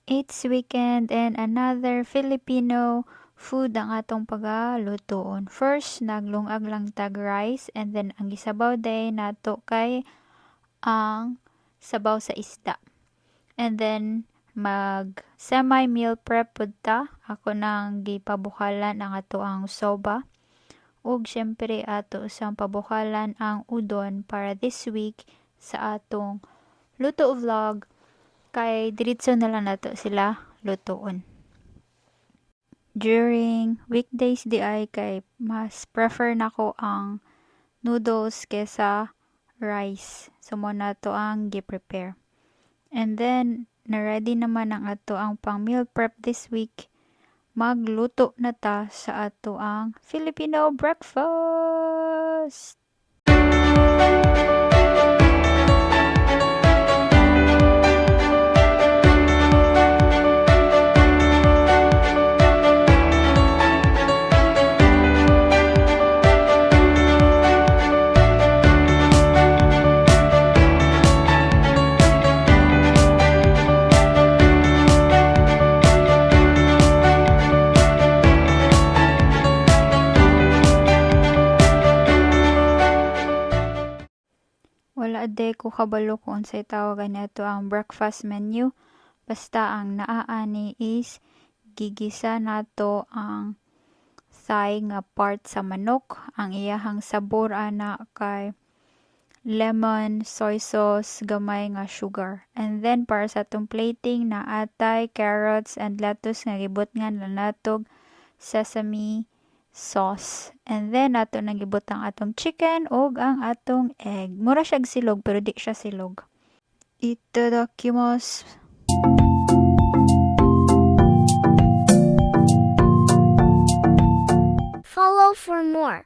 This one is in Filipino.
It's weekend and another Filipino food ang atong pagalutoon. First, naglungag lang tag rice and then ang gisabaw day nato kay ang sabaw sa isda. And then mag semi meal prep pud ta. Ako nang gipabukalan ang ato ang soba. Ug syempre ato sang pabukalan ang udon para this week sa atong luto vlog kay diretso na lang nato sila lutoon. During weekdays di ay kay mas prefer nako ang noodles kesa rice. So mo na to ang gi-prepare. And then na-ready naman ang ato ang pang meal prep this week. Magluto na ta sa ato ang Filipino breakfast. Wala ade ko kabalo kung unsay tawagan nato ang breakfast menu. Basta ang naaani is gigisa nato ang thigh nga part sa manok. Ang iyahang sabor ana kay lemon, soy sauce, gamay nga sugar. And then para sa atong plating na atay, carrots and lettuce nga gibutngan na natog sesame sauce. And then ato nang gibutang atong chicken ug ang atong egg. Mura siyag silog pero di siya silog. Itadakimasu. Follow for more.